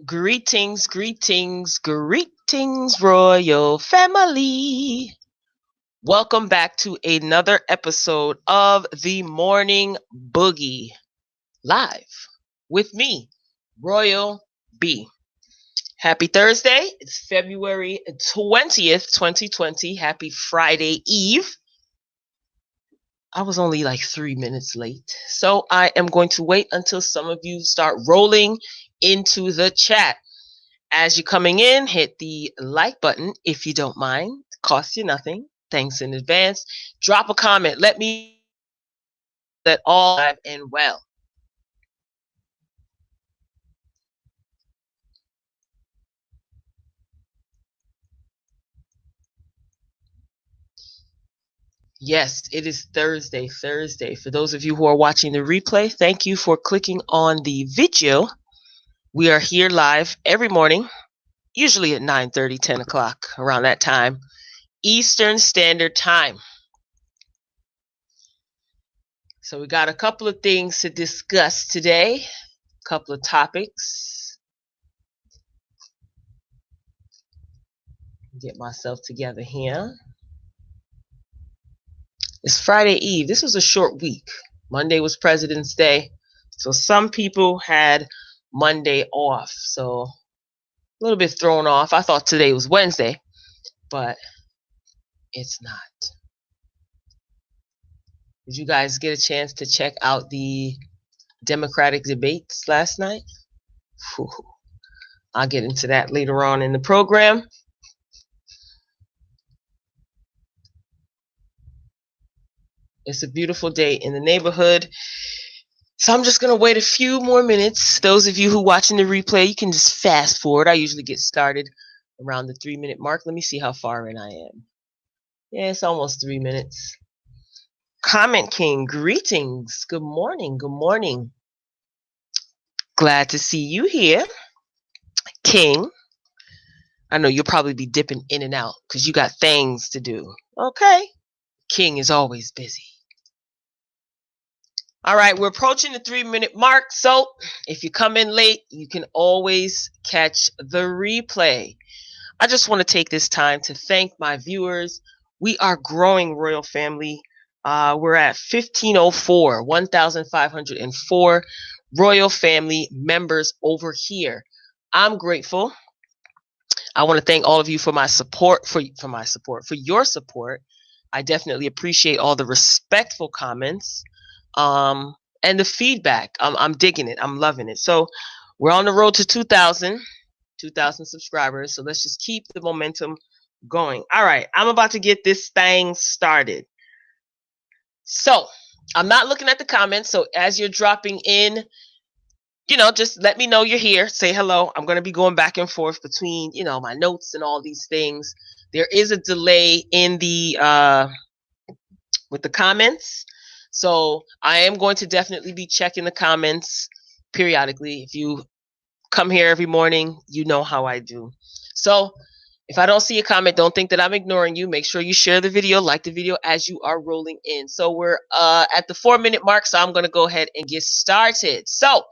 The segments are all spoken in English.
Greetings, greetings, greetings, royal family. Welcome back to another episode of the Morning Boogie live with me, Royal B. Happy Thursday. It's February 20th, 2020. Happy Friday Eve. I was only like 3 minutes late. So I am going to wait until some of you start rolling into the chat. As you're coming in, hit the like button if you don't mind. Costs you nothing. Thanks in advance. Drop a comment. Let me that all alive and well. Yes, it is Thursday. Thursday. For those of you who are watching the replay, thank you for clicking on the video. We are here live every morning, usually at 9:30, 10 o'clock, around that time, Eastern Standard Time. So we got a couple of things to discuss today, a couple of topics. Get myself together here. It's Friday Eve. This was a short week. Monday was President's Day. So some people had Monday off. So a little bit thrown off. I thought today was Wednesday, but it's not. Did you guys get a chance to check out the Democratic debates last night? Whew. I'll get into that later on in the program. It's a beautiful day in the neighborhood. So I'm just going to wait a few more minutes. Those of you who are watching the replay, you can just fast forward. I usually get started around the 3-minute mark. Let me see how far in I am. Yeah, it's almost 3 minutes. Comment King, greetings. Good morning. Good morning. Glad to see you here. King, I know you'll probably be dipping in and out because you got things to do. Okay. King is always busy. All right, we're approaching the 3-minute mark. So if you come in late, you can always catch the replay. I just want to take this time to thank my viewers. We are growing, Royal Family. We're at 1,504 Royal Family members over here. I'm grateful. I want to thank all of you for my support, for your support. I definitely appreciate all the respectful comments. And the feedback. I'm digging it. I'm loving it. So we're on the road to 2,000 subscribers. So let's just keep the momentum going. All right. I'm about to get this thing started. So I'm not looking at the comments. So as you're dropping in, just let me know you're here. Say hello. I'm going to be going back and forth between, my notes and all these things. There is a delay in the, with the comments. So I am going to definitely be checking the comments periodically. If you come here every morning, you know how I do. So if I don't see a comment, don't think that I'm ignoring you. Make sure you share the video, like the video as you are rolling in. So we're at the 4-minute mark, so I'm going to go ahead and get started. So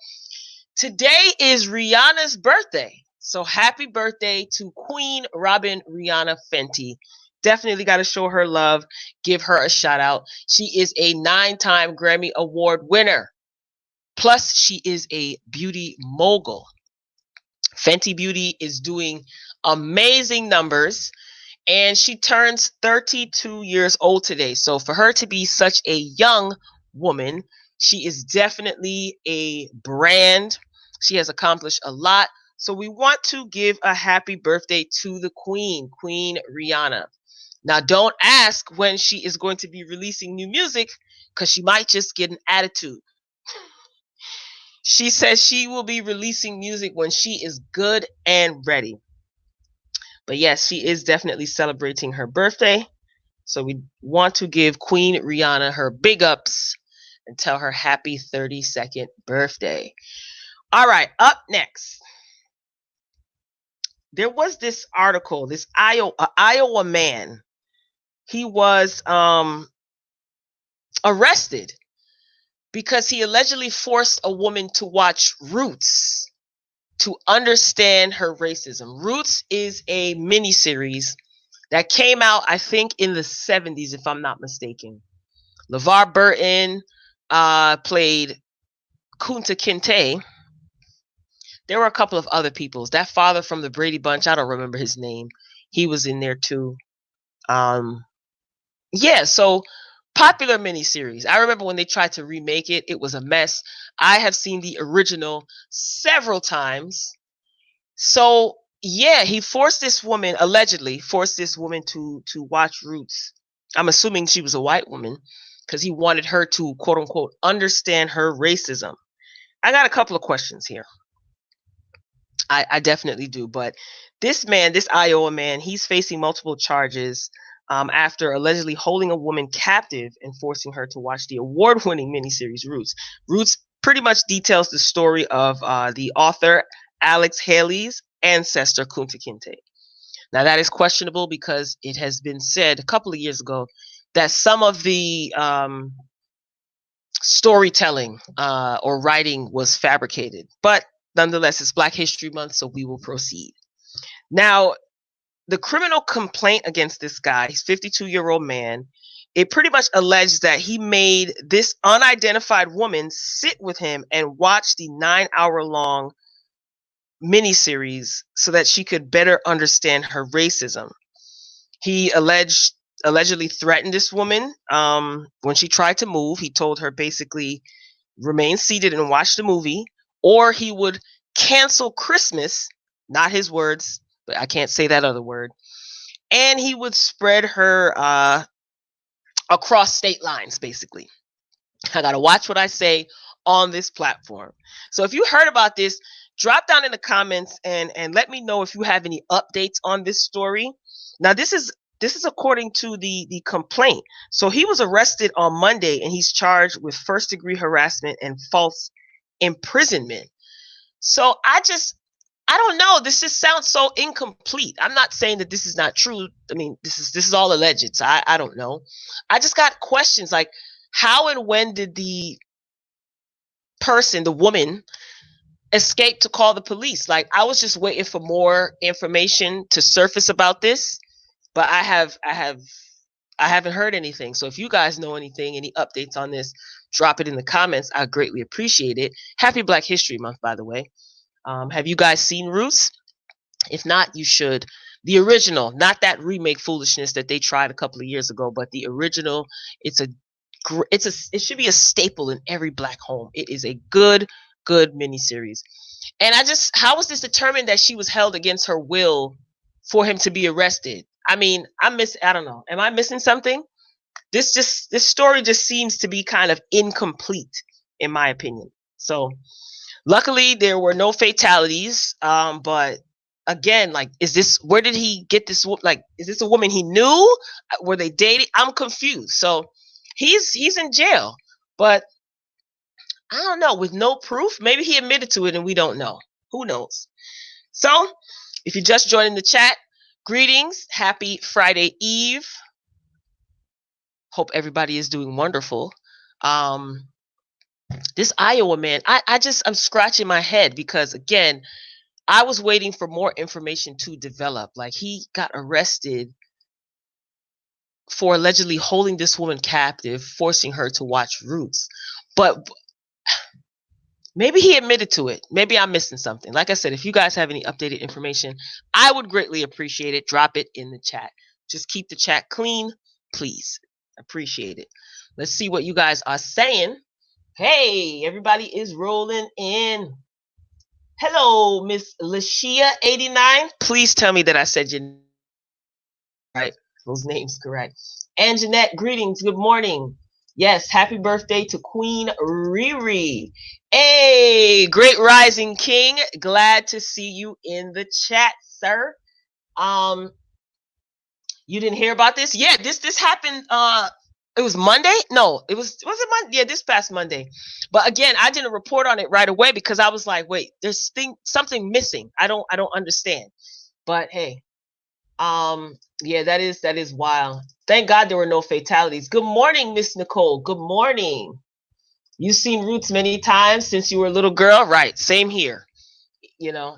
today is Rihanna's birthday. So happy birthday to Queen Robin Rihanna Fenty. Definitely got to show her love, give her a shout out. She is a 9-time Grammy Award winner. Plus, she is a beauty mogul. Fenty Beauty is doing amazing numbers, and she turns 32 years old today. So for her to be such a young woman, she is definitely a brand. She has accomplished a lot. So we want to give a happy birthday to the Queen Rihanna. Now, don't ask when she is going to be releasing new music because she might just get an attitude. She says she will be releasing music when she is good and ready. But yes, she is definitely celebrating her birthday. So we want to give Queen Rihanna her big ups and tell her happy 32nd birthday. All right, up next. There was this article, this Iowa man. He was arrested because he allegedly forced a woman to watch Roots to understand her racism. Roots is a miniseries that came out, I think, in the 70s, if I'm not mistaken. LeVar Burton played Kunta Kinte. There were a couple of other peoples. That father from the Brady Bunch, I don't remember his name. He was in there too. Yeah, so popular miniseries. I remember when they tried to remake it, it was a mess. I have seen the original several times. So yeah, he forced this woman, allegedly forced this woman to watch Roots. I'm assuming she was a white woman because he wanted her to, quote unquote, understand her racism. I got a couple of questions here. I definitely do. But this man, this Iowa man, he's facing multiple charges after allegedly holding a woman captive and forcing her to watch the award-winning miniseries Roots. Roots pretty much details the story of the author Alex Haley's ancestor, Kunta Kinte. Now, that is questionable because it has been said a couple of years ago that some of the storytelling or writing was fabricated. But nonetheless, it's Black History Month, so we will proceed. Now, the criminal complaint against this guy, he's a 52-year-old man, it pretty much alleged that he made this unidentified woman sit with him and watch the 9-hour-long miniseries so that she could better understand her racism. He allegedly threatened this woman when she tried to move. He told her basically remain seated and watch the movie, or he would cancel Christmas, not his words, but I can't say that other word, and he would spread her across state lines, basically. I gotta watch what I say on this platform. So if you heard about this, drop down in the comments and let me know if you have any updates on this story. Now, this is according to the complaint. So he was arrested on Monday and he's charged with first-degree harassment and false imprisonment. So I don't know. This just sounds so incomplete. I'm not saying that this is not true. I mean, this is all alleged. So I don't know. I just got questions like, how and when did the person, the woman, escape to call the police? Like, I was just waiting for more information to surface about this, but I haven't heard anything. So if you guys know anything, any updates on this, drop it in the comments. I greatly appreciate it. Happy Black History Month, by the way. Have you guys seen Roots? If not, you should. The original, not that remake foolishness that they tried a couple of years ago, but the original. It should be a staple in every Black home. It is a good miniseries. And how was this determined that she was held against her will for him to be arrested? I mean, I don't know. Am I missing something? This story just seems to be kind of incomplete, in my opinion. So luckily there were no fatalities. But again, like, where did he get this? Like, is this a woman he knew? Were they dating? I'm confused. So he's in jail, but I don't know, with no proof. Maybe he admitted to it and we don't know. Who knows? So if you just joined the chat, greetings. Happy Friday Eve. Hope everybody is doing wonderful. This Iowa man, I'm scratching my head because, again, I was waiting for more information to develop. Like, he got arrested for allegedly holding this woman captive, forcing her to watch Roots. But maybe he admitted to it. Maybe I'm missing something. Like I said, if you guys have any updated information, I would greatly appreciate it. Drop it in the chat. Just keep the chat clean, please. Appreciate it. Let's see what you guys are saying. Hey, everybody is rolling in. Hello, Miss Lashia89. Please tell me that I said your name right. Those names correct. And Jeanette, greetings. Good morning. Yes, happy birthday to Queen Riri. Hey, great rising king. Glad to see you in the chat, sir. You didn't hear about this? Yeah, this happened. It was Monday. No, was it Monday? Yeah, this past Monday. But again, I didn't report on it right away because I was like, wait, there's something missing. I don't understand. But hey, yeah, that is wild. Thank God there were no fatalities. Good morning, Miss Nicole. Good morning. You've seen Roots many times since you were a little girl, right? Same here.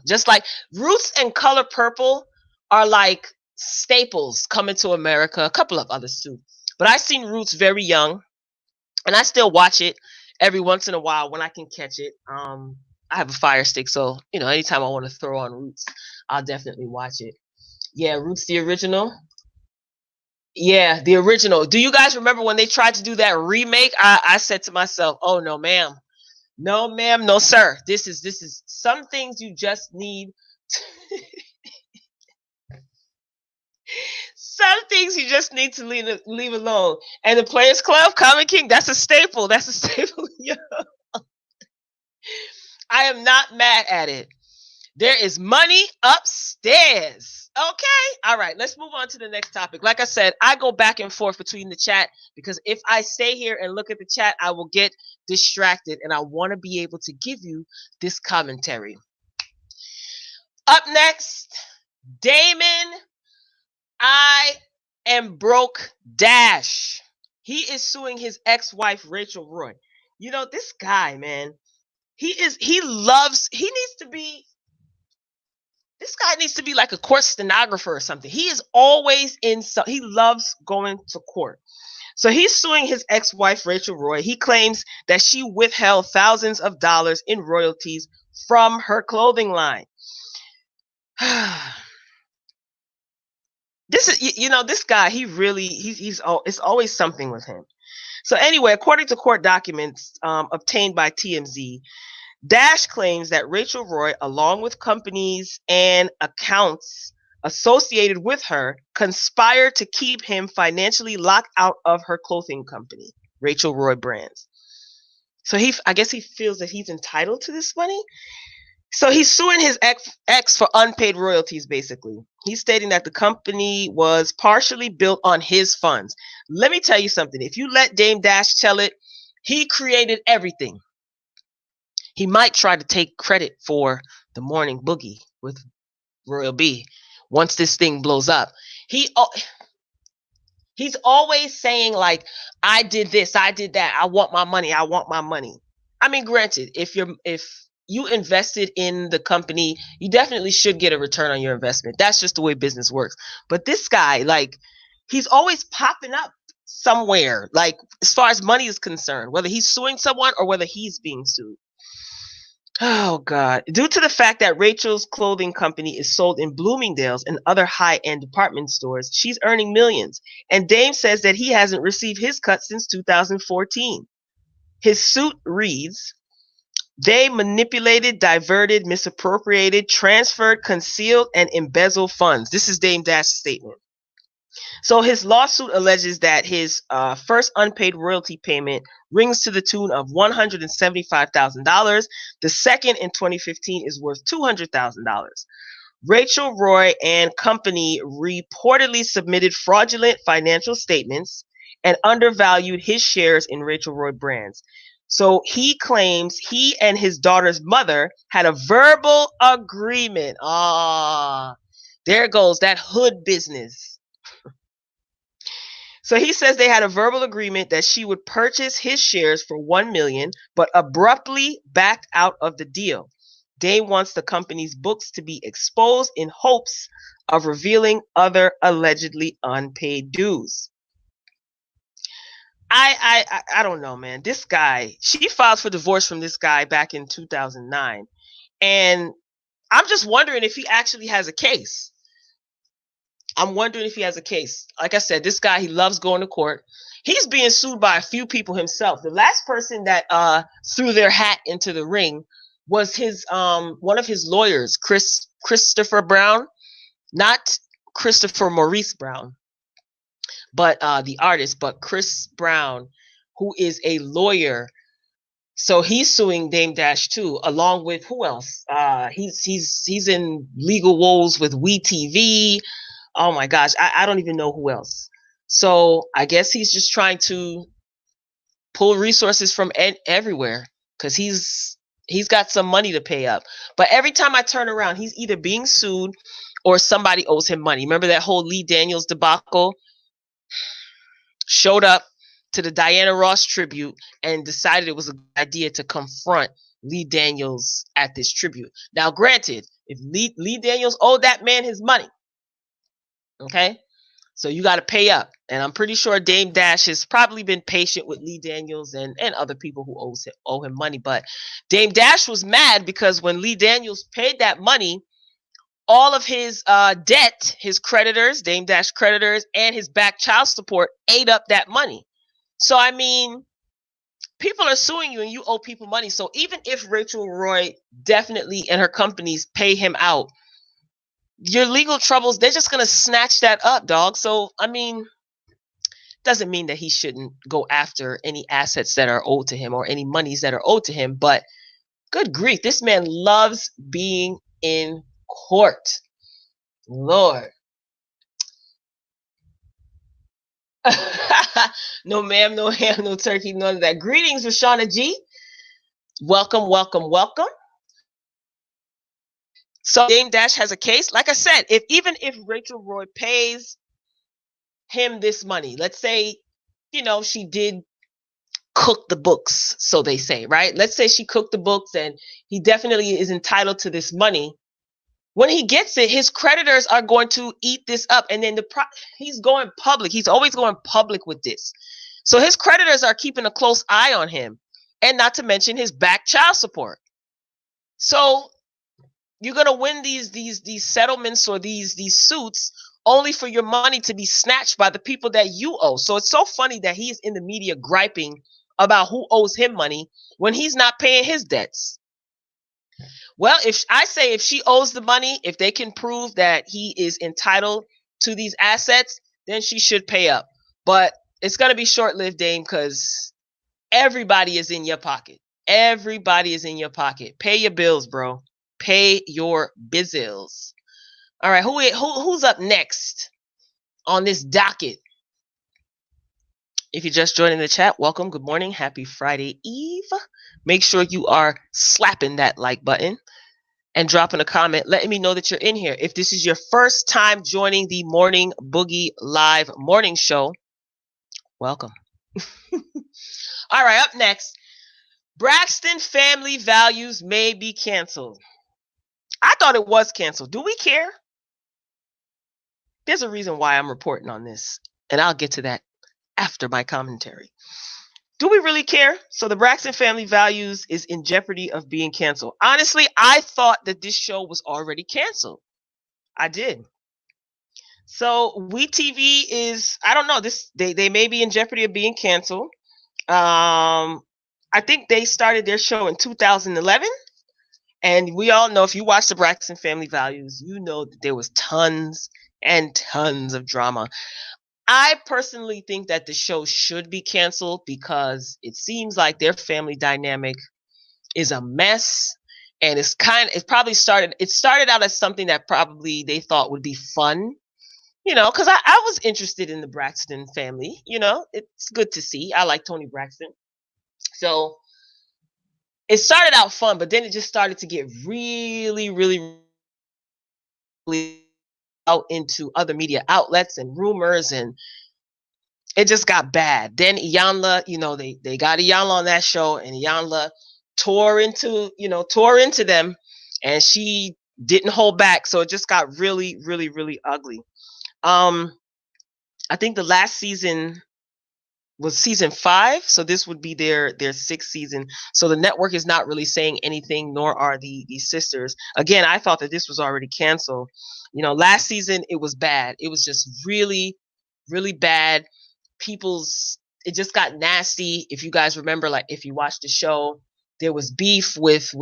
just like Roots and Color Purple are like staples coming to America. A couple of others too, but I seen Roots very young, and I still watch it every once in a while when I can catch it. I have a Fire Stick, so anytime I want to throw on Roots, I'll definitely watch it. Yeah, Roots the original. Yeah, the original. Do you guys remember when they tried to do that remake? I said to myself, "Oh no, ma'am, no, ma'am, no, sir. This is some things you just need. Some things you just need to leave alone." And the Players Club, Comic King, that's a staple. That's a staple. Yeah, I am not mad at it. There is money upstairs. Okay. All right. Let's move on to the next topic. Like I said, I go back and forth between the chat because if I stay here and look at the chat, I will get distracted, and I want to be able to give you this commentary. Up next, Damon, I am broke dash. He is suing his ex-wife, Rachel Roy. This guy, man, this guy needs to be like a court stenographer or something. He is always he loves going to court. So he's suing his ex-wife, Rachel Roy. He claims that she withheld thousands of dollars in royalties from her clothing line. This guy, it's always something with him. So anyway, according to court documents obtained by TMZ, Dash claims that Rachel Roy, along with companies and accounts associated with her, conspired to keep him financially locked out of her clothing company, Rachel Roy Brands. So I guess he feels that he's entitled to this money. So he's suing his ex for unpaid royalties, basically. He's stating that the company was partially built on his funds. Let me tell you something. If you let Dame Dash tell it, he created everything. He might try to take credit for the morning boogie with Royal B once this thing blows up. He's always saying like, I did this, I did that, I want my money, I want my money. I mean, granted, if you invested in the company, you definitely should get a return on your investment. That's just the way business works. But this guy, like, he's always popping up somewhere, like, as far as money is concerned, whether he's suing someone or whether he's being sued. Oh, God. Due to the fact that Rachel's clothing company is sold in Bloomingdale's and other high-end department stores, she's earning millions. And Dame says that he hasn't received his cut since 2014. His suit reads, they manipulated, diverted, misappropriated, transferred, concealed, and embezzled funds. This is Dame Dash's statement. So his lawsuit alleges that his first unpaid royalty payment rings to the tune of $175,000. The second in 2015 is worth $200,000. Rachel Roy and company reportedly submitted fraudulent financial statements and undervalued his shares in Rachel Roy Brands. So he claims he and his daughter's mother had a verbal agreement. There goes that hood business. So he says they had a verbal agreement that she would purchase his shares for $1 million, but abruptly backed out of the deal. Dame wants the company's books to be exposed in hopes of revealing other allegedly unpaid dues. I don't know, man. This guy, she filed for divorce from this guy back in 2009. And I'm just wondering if he actually has a case. I'm wondering if he has a case. Like I said, this guy, he loves going to court. He's being sued by a few people himself. The last person that threw their hat into the ring was his one of his lawyers, Christopher Brown, not Christopher Maurice Brown, but the artist, but Chris Brown, who is a lawyer. So he's suing Dame Dash too, along with who else? He's in legal woes with WeTV. Oh my gosh, I don't even know who else. So I guess he's just trying to pull resources from everywhere because he's got some money to pay up. But every time I turn around, he's either being sued or somebody owes him money. Remember that whole Lee Daniels debacle? Showed up to the Diana Ross tribute and decided it was a good idea to confront Lee Daniels at this tribute. Now, granted, if Lee Daniels owed that man his money, okay, so you got to pay up. And I'm pretty sure Dame Dash has probably been patient with Lee Daniels and other people who owe him money. But Dame Dash was mad because when Lee Daniels paid that money, all of his debt, his creditors, Dame Dash creditors, and his back child support ate up that money. So, I mean, people are suing you and you owe people money. So even if Rachel Roy definitely and her companies pay him out, your legal troubles, they're just going to snatch that up, dog. So, I mean, doesn't mean that he shouldn't go after any assets that are owed to him or any monies that are owed to him. But good grief, this man loves being in court. Lord. No ma'am, no ham, no turkey, none of that. Greetings, Rashana G. Welcome, welcome, welcome. So Dame Dash has a case. Like I said, even if Rachel Roy pays him this money, let's say, she did cook the books, so they say, right? Let's say she cooked the books and he definitely is entitled to this money. When he gets it, his creditors are going to eat this up. And then he's going public. He's always going public with this. So his creditors are keeping a close eye on him. And not to mention his back child support. So you're going to win these settlements or these suits only for your money to be snatched by the people that you owe. So it's so funny that he's in the media griping about who owes him money when he's not paying his debts. Well, if she owes the money, if they can prove that he is entitled to these assets, then she should pay up. But it's going to be short-lived, Dame, because everybody is in your pocket. Everybody is in your pocket. Pay your bills, bro. Pay your bills. All right, who's up next on this docket? If you're just joining the chat, welcome. Good morning. Happy Friday Eve. Make sure you are slapping that like button and dropping a comment, letting me know that you're in here. If this is your first time joining the Morning Boogie Live morning show, welcome. All right, up next, Braxton Family Values may be canceled. I thought it was canceled. Do we care? There's a reason why I'm reporting on this, and I'll get to that after my commentary. Do we really care? So the Braxton Family Values is in jeopardy of being canceled. Honestly, I thought that this show was already canceled. I did. So WeTV is, I don't know, they may be in jeopardy of being canceled. I think they started their show in 2011. And we all know, if you watch the Braxton Family Values, you know that there was tons and tons of drama. I personally think that the show should be canceled because it seems like their family dynamic is a mess. And it started out as something that probably they thought would be fun, because I was interested in the Braxton family. It's good to see. I like Toni Braxton. So it started out fun, but then it just started to get really, really, really out into other media outlets and rumors, and it just got bad. Then Iyanla, they got Iyanla on that show, and Iyanla tore into them, and she didn't hold back. So it just got really, really, really ugly. I think the last season was season 5, so this would be their 6th season. So the network is not really saying anything, nor are the sisters. Again, I thought that this was already canceled. Last season it was bad. It was just really, really bad. It just got nasty. If you guys remember, like if you watched the show, there was beef with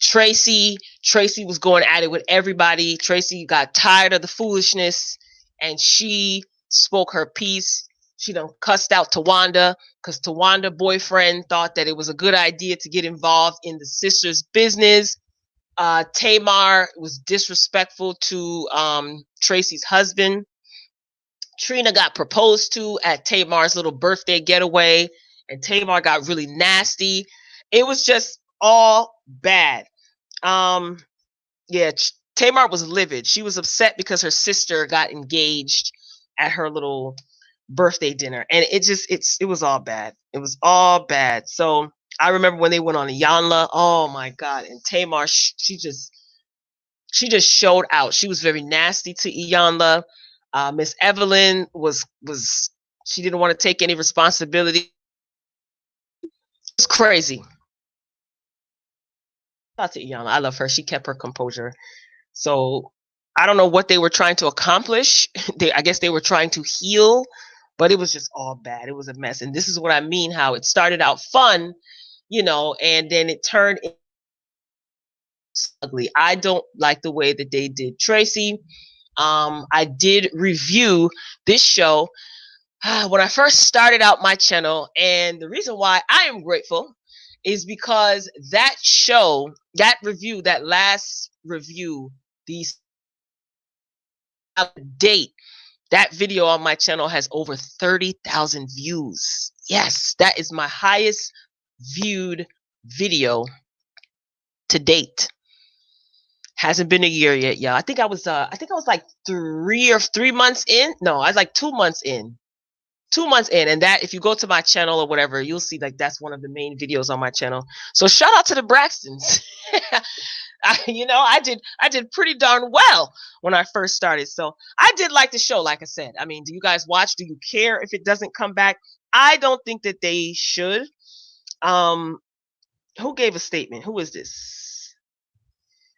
Tracy. Tracy was going at it with everybody. Tracy got tired of the foolishness, and she spoke her piece. She done cussed out Tawanda because Tawanda boyfriend thought that it was a good idea to get involved in the sister's business. Tamar was disrespectful to Tracy's husband. Trina got proposed to at Tamar's little birthday getaway, and Tamar got really nasty. It was just all bad. Tamar was livid. She was upset because her sister got engaged at her little birthday dinner, and it was all bad. It was all bad. So I remember when they went on Iyanla. Oh my God! And Tamar, she just showed out. She was very nasty to Iyanla. Miss Evelyn was she didn't want to take any responsibility. It's crazy. Shout out to Iyanla. I love her. She kept her composure. So I don't know what they were trying to accomplish. I guess they were trying to heal, but it was just all bad. It was a mess. And this is what I mean, how it started out fun, and then it turned ugly. I don't like the way that they did Tracy. I did review this show when I first started out my channel, and the reason why I am grateful is because that show, that last review, these date, that video on my channel has over 30,000 views. Yes, that is my highest viewed video to date. Hasn't been a year yet, y'all. I think I was like 3 months in. No, I was like 2 months in. 2 months in, and that, if you go to my channel or whatever, you'll see like that's one of the main videos on my channel. So shout out to the BRAXTONS. I did pretty darn well when I first started. So I did like the show, like I said. I mean, do you guys watch? Do you care if it doesn't come back? I don't think that they should. Who gave a statement? Who is this?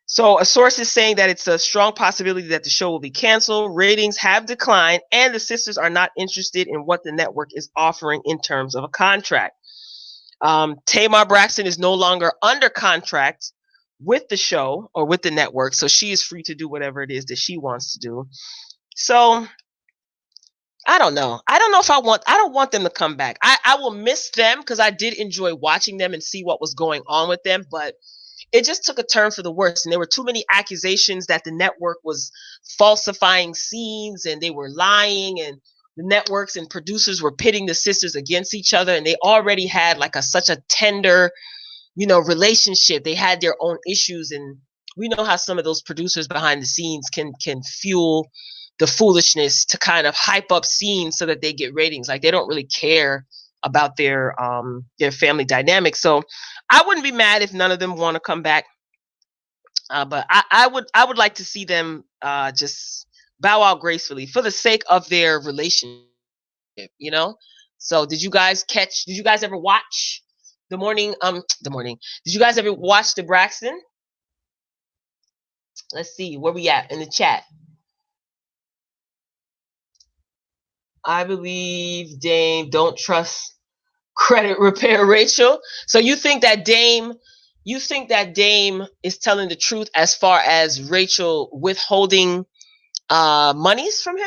So a source is saying that it's a strong possibility that the show will be canceled. Ratings have declined, and the sisters are not interested in what the network is offering in terms of a contract. Tamar Braxton is no longer under contract with the show or with the network, so she is free to do whatever it is that she wants to do. So I don't know. I don't know if I don't want them to come back. I will miss them because I did enjoy watching them and see what was going on with them, but it just took a turn for the worse, and there were too many accusations that the network was falsifying scenes and they were lying, and the networks and producers were pitting the sisters against each other, and they already had like such a tender, relationship. They had their own issues, and we know how some of those producers behind the scenes can fuel the foolishness to kind of hype up scenes so that they get ratings. Like, they don't really care about their family dynamic. So I wouldn't be mad if none of them want to come back, but I would like to see them just bow out gracefully for the sake of their relationship. So did you guys ever watch the morning? Did you guys ever watch the Braxton? Let's see where we at in the chat. I believe Dame don't trust credit repair Rachel. So you think that Dame is telling the truth as far as Rachel withholding monies from him?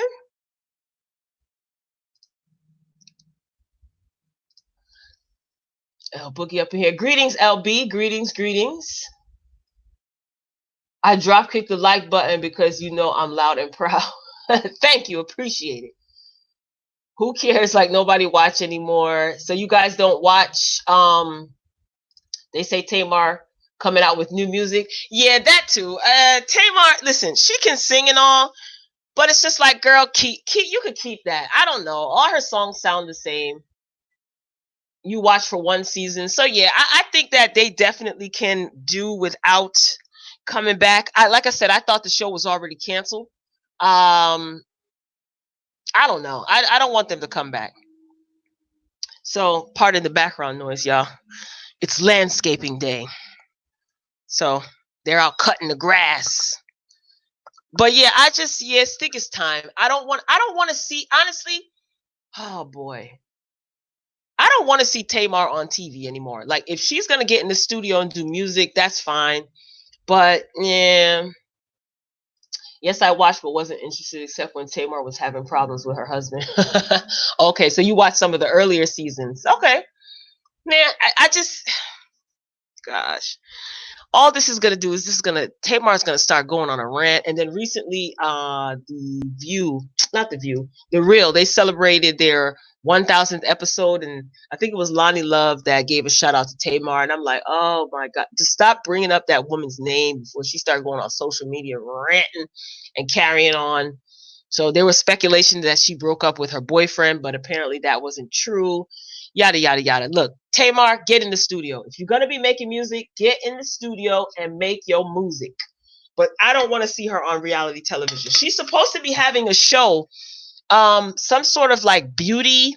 Boogie up in here. Greetings, LB. Greetings. I drop kicked the like button because I'm loud and proud. Thank you. Appreciate it. Who cares? Like, nobody watch anymore. So you guys don't watch. They say Tamar coming out with new music. Yeah, that too. Tamar, listen, she can sing and all, but it's just like, girl, you could keep that. I don't know. All her songs sound the same. You watch for one season. So yeah, I think that they definitely can do without coming back. Like I said, I thought the show was already canceled. I don't know. I don't want them to come back. So pardon the background noise, y'all. It's landscaping day. So they're out cutting the grass. But yeah, I think it's time. I don't want to see, honestly. Oh boy. I don't want to see Tamar on TV anymore. Like, if she's going to get in the studio and do music, that's fine. But yeah. Yes, I watched, but wasn't interested except when Tamar was having problems with her husband. Okay, so you watched some of the earlier seasons. Okay. Man, I just, gosh. All this is going to do is Tamar's going to start going on a rant. And then recently, The Real, they celebrated their 1000th episode. And I think it was Lonnie Love that gave a shout out to Tamar. And I'm like, oh my God, just stop bringing up that woman's name before she started going on social media, ranting and carrying on. So there was speculation that she broke up with her boyfriend, but apparently that wasn't true. yada yada yada. Look, Tamar, get in the studio. If you're gonna be making music, get in the studio and make your music. But I don't want to see her on reality television. She's supposed to be having a show, some sort of like beauty,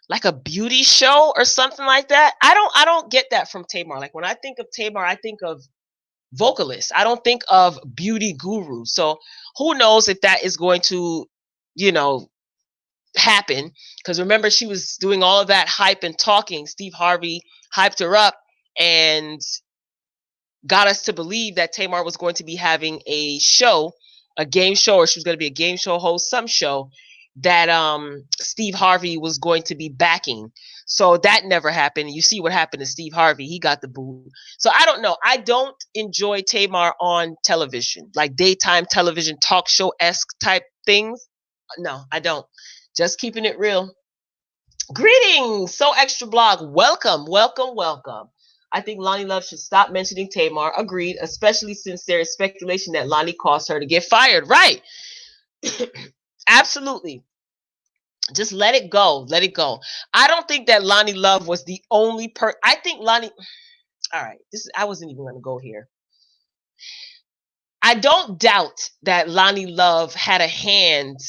like a beauty show or something like that. I don't get that from Tamar. Like when I think of Tamar, I think of vocalist. I don't think of beauty guru. So who knows if that is going to, you know, happen, because remember she was doing all of that hype and talking. Steve Harvey hyped her up and got us to believe that Tamar was going to be having a show, a game show, or she was going to be a game show host, some show that Steve Harvey was going to be backing. So that never happened. You see what happened to Steve Harvey. He got the boot. So I don't know. I don't enjoy Tamar on television, like daytime television talk show-esque type things. No, I don't. Just keeping it real. Greetings, So Extra Blog. Welcome, welcome, welcome. I think Lonnie Love should stop mentioning Tamar. Agreed, especially since there is speculation that Lonnie caused her to get fired. Right. Absolutely. Just let it go. Let it go. I don't think that Lonnie Love was the only I think Lonnie. All right. I wasn't even going to go here. I don't doubt that Lonnie Love had a hand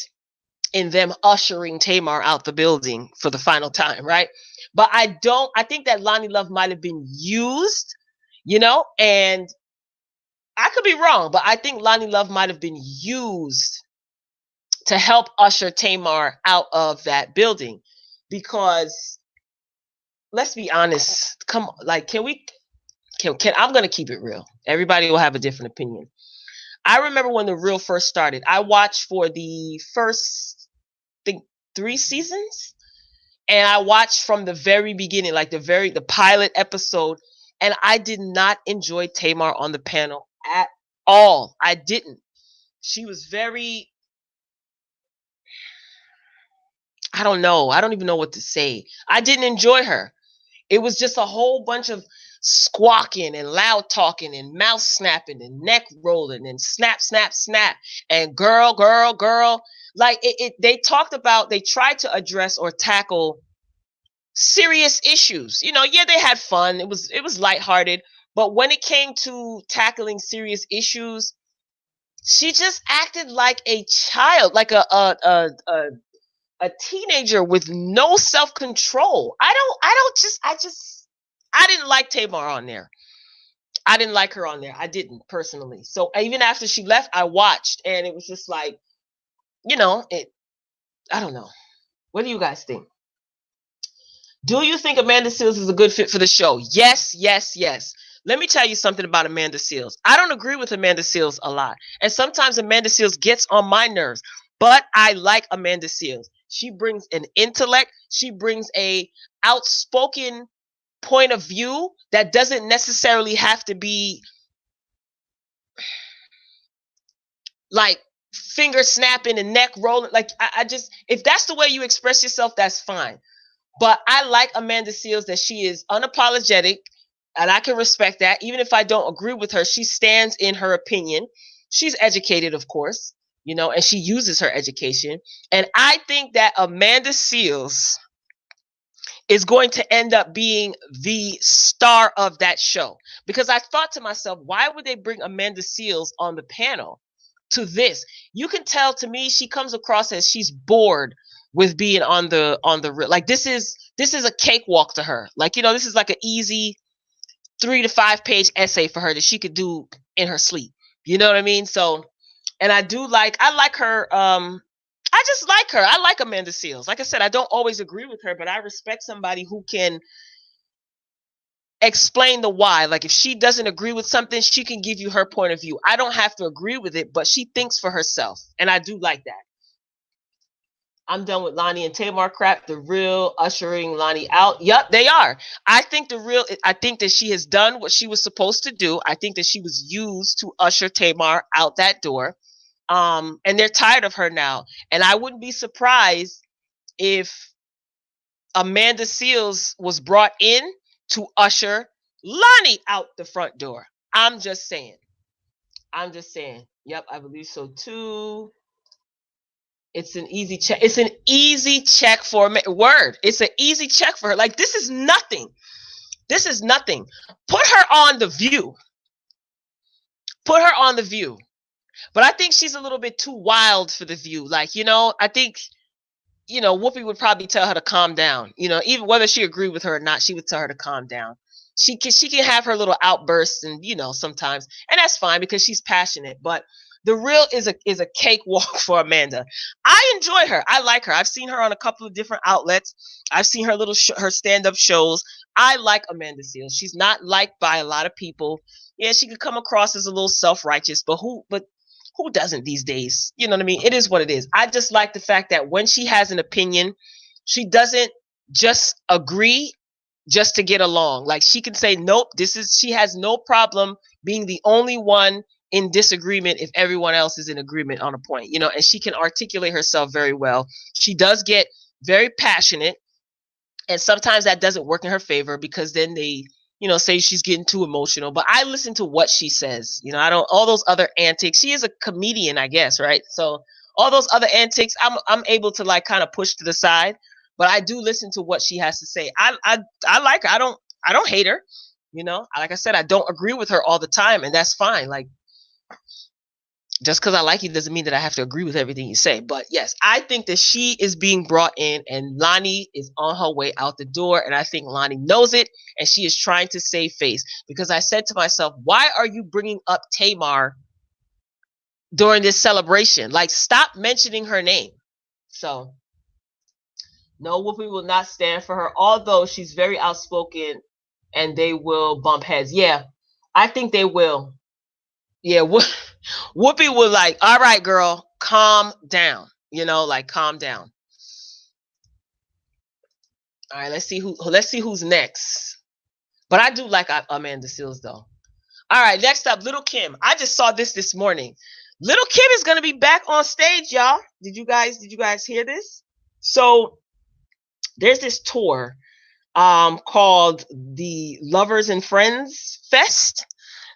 in them ushering Tamar out the building for the final time, right? But I think that Lonnie Love might have been used, and I could be wrong, but I think Lonnie Love might have been used to help usher Tamar out of that building. Because let's be honest, come on, like, I'm going to keep it real. Everybody will have a different opinion. I remember when the Real first started, I watched for the first, I think, 3 seasons. And I watched from the very beginning, like the pilot episode, and I did not enjoy Tamar on the panel at all. I didn't. She was very, I don't know. I don't even know what to say. I didn't enjoy her. It was just a whole bunch of squawking and loud talking and mouth snapping and neck rolling and snap, snap, snap and girl, girl, girl. Like they tried to address or tackle serious issues. Yeah, they had fun. It was lighthearted, but when it came to tackling serious issues, she just acted like a child, like a teenager with no self-control. I didn't like Tamar on there. I didn't like her on there. I didn't personally. So even after she left, I watched, and it was just like, I don't know. What do you guys think? Do you think Amanda Seales is a good fit for the show? Yes, yes, yes. Let me tell you something about Amanda Seales. I don't agree with Amanda Seales a lot. And sometimes Amanda Seales gets on my nerves. But I like Amanda Seales. She brings an intellect. She brings a outspoken point of view that doesn't necessarily have to be like finger snapping and neck rolling. Like, I just, if that's the way you express yourself, that's fine. But I like Amanda Seales, that she is unapologetic, and I can respect that. Even if I don't agree with her, she stands in her opinion. She's educated, of course, and she uses her education. And I think that Amanda Seales is going to end up being the star of that show. Because I thought to myself, why would they bring Amanda Seales on the panel to this? You can tell, to me, she comes across as she's bored with being on the like, this is a cakewalk to her. Like, this is like an easy 3 to 5 page essay for her that she could do in her sleep. You know what I mean? So, and I like her. I just like her. I like Amanda Seales. Like I said, I don't always agree with her, but I respect somebody who can explain the why. Like, if she doesn't agree with something, she can give you her point of view. I don't have to agree with it, but she thinks for herself. And I do like that. I'm done with Lonnie and Tamar crap. The Real ushering Lonnie out. Yup, they are. I think that she has done what she was supposed to do. I think that she was used to usher Tamar out that door. And they're tired of her now. And I wouldn't be surprised if Amanda Seales was brought in to usher Lonnie out the front door. I'm just saying. Yep, I believe so too. It's an easy check. It's an easy check for word. It's an easy check for her. Like, this is nothing. This is nothing. Put her on The View. Put her on The View. But I think she's a little bit too wild for The View. Like, I think, Whoopi would probably tell her to calm down. Even whether she agreed with her or not, she would tell her to calm down. She can have her little outbursts and, sometimes, and that's fine because she's passionate. But the real is a cakewalk for Amanda. I enjoy her. I like her. I've seen her on a couple of different outlets. I've seen her her stand-up shows. I like Amanda Seales. She's not liked by a lot of people. Yeah, she could come across as a little self-righteous, but who doesn't these days? You know what I mean? It is what it is. I just like the fact that when she has an opinion, she doesn't just agree just to get along. Like, she can say, nope, she has no problem being the only one in disagreement if everyone else is in agreement on a point, and she can articulate herself very well. She does get very passionate, and sometimes that doesn't work in her favor because then they, say she's getting too emotional. But I listen to what she says. I don't, all those other antics. She is a comedian, I guess, right? So all those other antics, I'm able to like kind of push to the side. But I do listen to what she has to say. I like her. I don't hate her. Like I said, I don't agree with her all the time, and that's fine. Like, just because I like you doesn't mean that I have to agree with everything you say. But yes, I think that she is being brought in, and Lonnie is on her way out the door. And I think Lonnie knows it, and she is trying to save face. Because I said to myself, why are you bringing up Tamar during this celebration? Like, stop mentioning her name. So, no, Whoopi will not stand for her, although she's very outspoken, and they will bump heads. Yeah, I think they will. Yeah, Whoopi was like, all right, girl, calm down. Like, calm down. All right, let's see who's next. But I do like Amanda Seales, though. All right, next up, Little Kim. I just saw this morning. Little Kim is going to be back on stage, y'all. Did you guys hear this? So there's this tour called the Lovers and Friends Fest.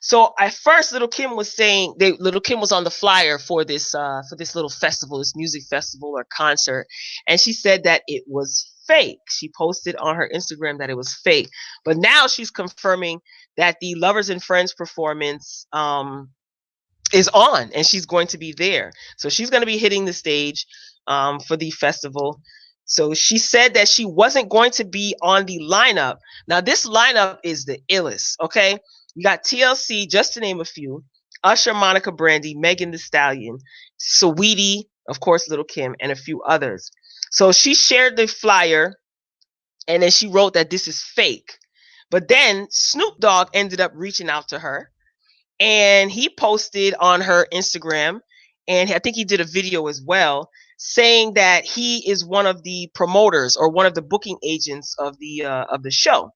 So at first, Little Kim was saying Little Kim was on the flyer for this little festival, this music festival or concert, and she said that it was fake. She posted on her Instagram that it was fake, but now she's confirming that the Lovers and Friends performance is on, and she's going to be there. So she's going to be hitting the stage for the festival. So she said that she wasn't going to be on the lineup. Now, this lineup is the illest, okay? You got TLC, just to name a few, Usher, Monica Brandy, Megan Thee Stallion, Saweetie, of course, Little Kim, and a few others. So she shared the flyer, and then she wrote that this is fake. But then Snoop Dogg ended up reaching out to her, and he posted on her Instagram, and I think he did a video as well, saying that he is one of the promoters or one of the booking agents of the show.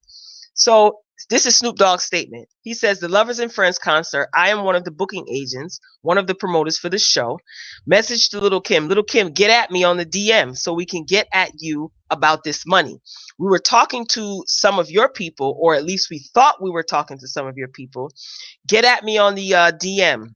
So this is Snoop Dogg's statement. He says, the Lovers and Friends concert, I am one of the booking agents, one of the promoters for the show. Message to Little Kim. Little Kim, get at me on the DM so we can get at you about this money. We were talking to some of your people, or at least we thought we were talking to some of your people. Get at me on the DM.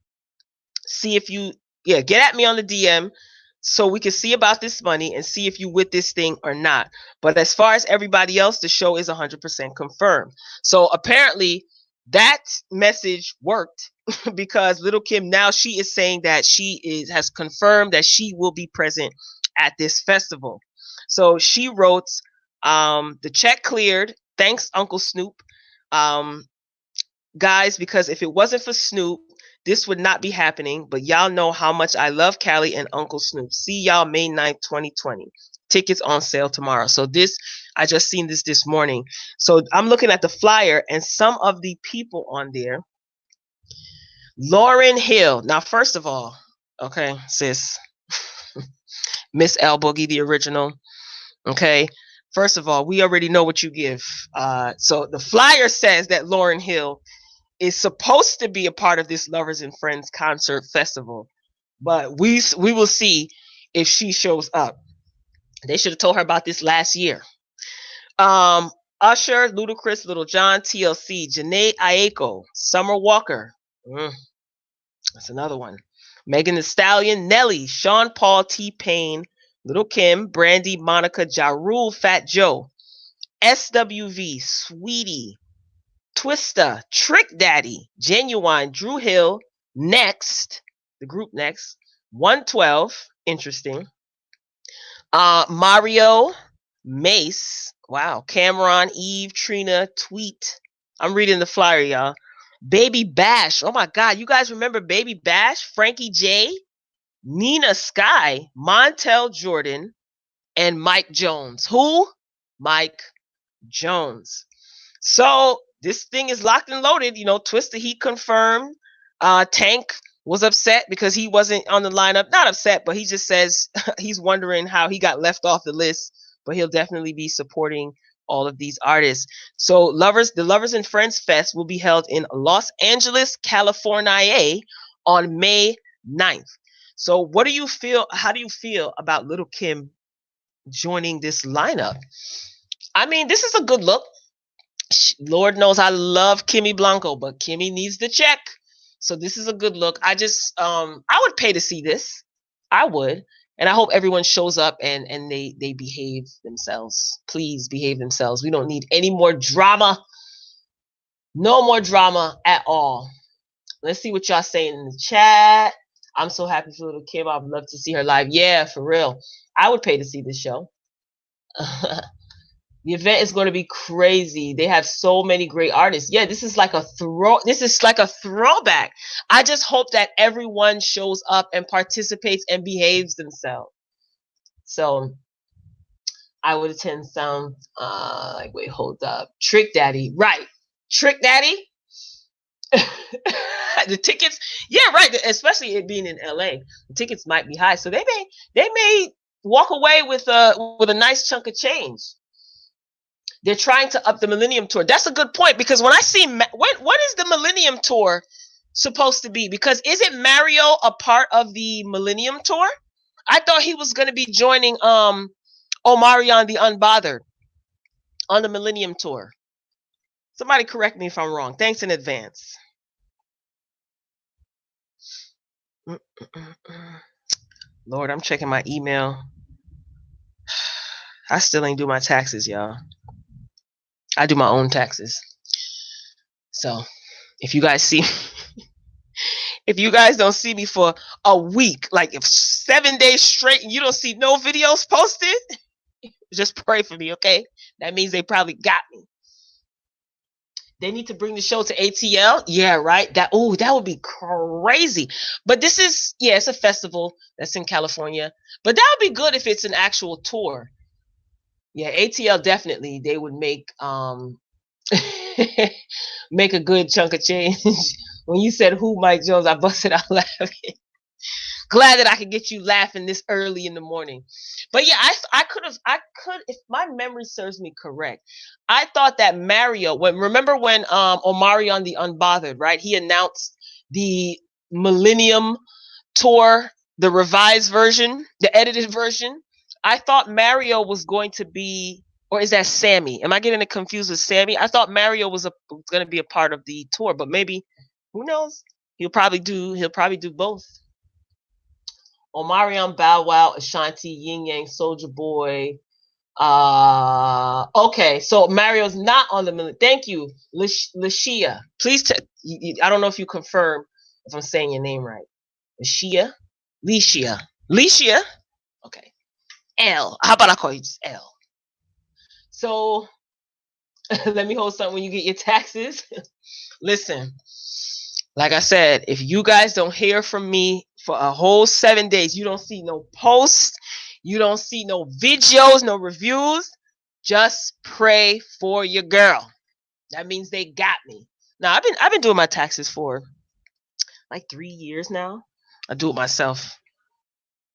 Get at me on the DM so we can see about this money and see if you with this thing or not. But as far as everybody else, the show is 100% confirmed. So apparently that message worked because Little Kim, now she is saying that has confirmed that she will be present at this festival. So she wrote, the check cleared. Thanks, Uncle Snoop. Guys, because if it wasn't for Snoop, this would not be happening, but y'all know how much I love Callie and Uncle Snoop. See y'all May 9th, 2020. Tickets on sale tomorrow. So I just seen this morning. So I'm looking at the flyer, and some of the people on there. Lauryn Hill. Now, first of all, okay, sis. Miss L Boogie, the original. Okay. First of all, we already know what you give. So the flyer says that Lauryn Hill is supposed to be a part of this Lovers and Friends concert festival, but we will see if she shows up. They should have told her about this last year. Usher, Ludacris, Lil Jon, TLC, Janae Aiko, Summer Walker. That's another one. Megan Thee Stallion, Nelly, Sean Paul, T-Pain, Little Kim, Brandy, Monica, Ja Rule, Fat Joe, SWV, Sweetie, Twista, Trick Daddy, Genuine, Drew Hill, Next, the group Next, 112, interesting. Mario, Mace, wow, Cameron, Eve, Trina, Tweet. I'm reading the flyer, y'all. Baby Bash. Oh my God, you guys remember Baby Bash? Frankie J, Nina Sky, Montel Jordan, and Mike Jones. Who? Mike Jones. So this thing is locked and loaded. You know, Twista, he confirmed. Tank was upset because he wasn't on the lineup. Not upset, but he just says he's wondering how he got left off the list. But he'll definitely be supporting all of these artists. So the Lovers and Friends Fest will be held in Los Angeles, California on May 9th. So what do you feel? How do you feel about Little Kim joining this lineup? I mean, this is a good look. Lord knows I love Kimmy Blanco, but Kimmy needs the check. So this is a good look. I would pay to see this. I would. And I hope everyone shows up and they behave themselves. Please behave themselves. We don't need any more drama. No more drama at all. Let's see what y'all saying in the chat. I'm so happy for Little Kim. I'd love to see her live. Yeah, for real. I would pay to see this show. The event is going to be crazy. They have so many great artists. Yeah, this is like a throwback. I just hope that everyone shows up and participates and behaves themselves. So I would attend some wait, hold up. Trick Daddy. Right. Trick Daddy. The tickets, yeah, right. Especially it being in LA. The tickets might be high. So they may walk away with a nice chunk of change. They're trying to up the Millennium Tour. That's a good point, because when I see what is the Millennium Tour supposed to be? Because isn't Mario a part of the Millennium Tour? I thought he was going to be joining Omarion the Unbothered on the Millennium Tour. Somebody correct me if I'm wrong. Thanks in advance. Lord, I'm checking my email. I still ain't do my taxes, y'all. I do my own taxes. So if you guys see if you guys don't see me for a week, like if 7 days straight and you don't see no videos posted, just pray for me, okay? That means they probably got me. They need to bring the show to ATL. Yeah, right. That would be crazy. But this is, yeah, it's a festival that's in California. But that would be good if it's an actual tour. Yeah, ATL definitely. They would make make a good chunk of change. When you said who Mike Jones, I busted out laughing. Glad that I could get you laughing this early in the morning. But yeah, I could, if my memory serves me correct, I thought that Mario, remember when Omarion the Unbothered, right? He announced the Millennium Tour, the revised version, the edited version. I thought Mario was going to be, or is that Sammy? Am I getting it confused with Sammy? I thought Mario was going to be a part of the tour, but maybe, who knows? He'll probably do both. Omarion, Bow Wow, Ashanti, Yin Yang, Soulja Boy. Okay, so Mario's not on the. Thank you, Lashia. Please, I don't know if you confirm if I'm saying your name right. Licia. Okay. L. How about I call you just L? So let me hold something when you get your taxes. Listen, like I said, if you guys don't hear from me for a whole 7 days, you don't see no posts, you don't see no videos, no reviews, just pray for your girl. That means they got me. Now I've been doing my taxes for like 3 years now. I do it myself.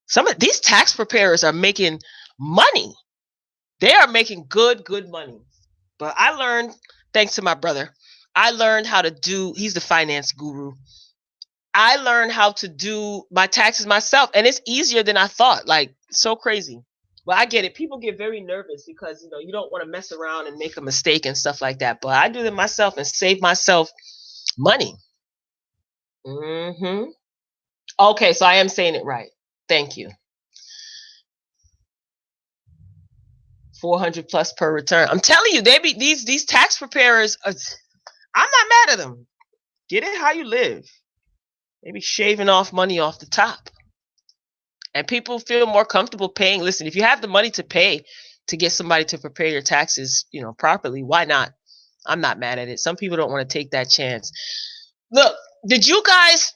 Some of these tax preparers are making money. They are making good money. But I learned, thanks to my brother, I learned how to do, he's the finance guru. I learned how to do my taxes myself, and it's easier than I thought. Like, so crazy. But I get it. People get very nervous because, you don't want to mess around and make a mistake and stuff like that. But I do them myself and save myself money. Okay, so I am saying it right. Thank you. 400 plus per return. I'm telling you, they be these tax preparers. I'm not mad at them. Get it how you live. They be shaving off money off the top, and people feel more comfortable paying. Listen, if you have the money to pay to get somebody to prepare your taxes, properly, why not? I'm not mad at it. Some people don't want to take that chance. Look, did you guys?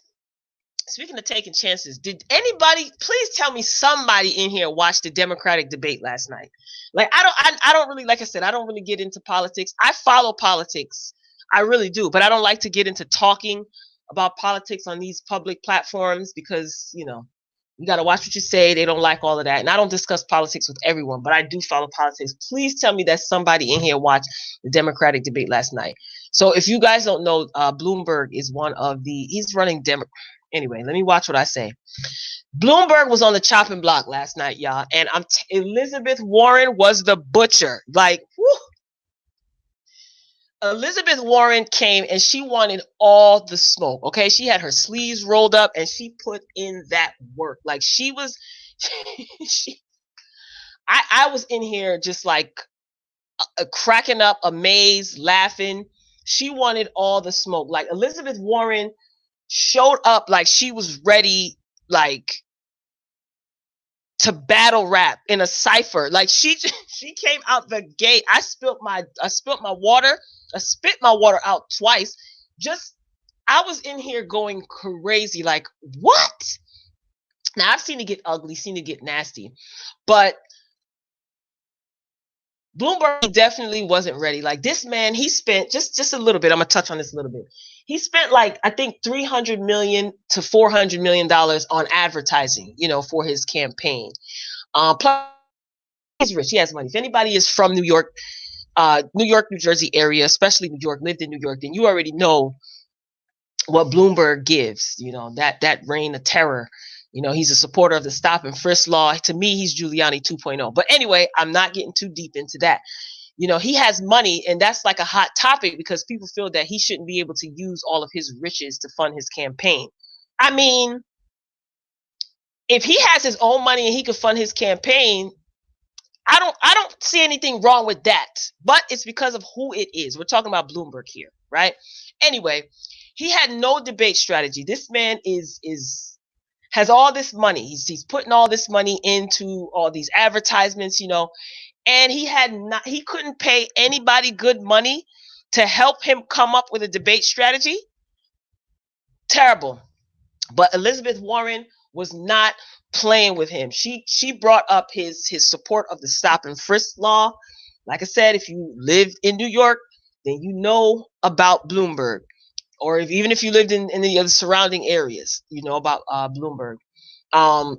Speaking of taking chances, did anybody please tell me somebody in here watched the Democratic debate last night? Like I don't really, like I said, I don't really get into politics. I follow politics. I really do, but I don't like to get into talking about politics on these public platforms because, you got to watch what you say. They don't like all of that. And I don't discuss politics with everyone, but I do follow politics. Please tell me that somebody in here watched the Democratic debate last night. So if you guys don't know, Bloomberg is he's running Anyway, let me watch what I say. Bloomberg was on the chopping block last night, y'all, and Elizabeth Warren was the butcher. Like, whew. Elizabeth Warren came and she wanted all the smoke. Okay, she had her sleeves rolled up and she put in that work. Like she was, I was in here just like cracking up, amazed, laughing. She wanted all the smoke. Like Elizabeth Warren showed up like she was ready, like to battle rap in a cipher. Like she came out the gate. I spit my water. I spit my water out twice. Just I was in here going crazy. Like what? Now I've seen it get ugly, seen it get nasty, but Bloomberg definitely wasn't ready. Like this man, he spent just a little bit. I'm gonna touch on this a little bit. He spent like I think $300 million to $400 million on advertising, for his campaign. Plus, he's rich. He has money. If anybody is from New York, New Jersey area, especially New York, lived in New York, then you already know what Bloomberg gives. That reign of terror. He's a supporter of the stop and frisk law. To me, he's Giuliani 2.0. But anyway, I'm not getting too deep into that. He has money, and that's like a hot topic because people feel that he shouldn't be able to use all of his riches to fund his campaign. I mean, if he has his own money and he could fund his campaign, I don't see anything wrong with that. But it's because of who it is. We're talking about Bloomberg here, right? Anyway, he had no debate strategy. This man has all this money. He's putting all this money into all these advertisements, and he couldn't pay anybody good money to help him come up with a debate strategy. Terrible. But Elizabeth Warren was not playing with him. She brought up his support of the stop and frisk law. Like I said, if you live in New York, then you know about Bloomberg. Or even if you lived in the other surrounding areas, you know about Bloomberg.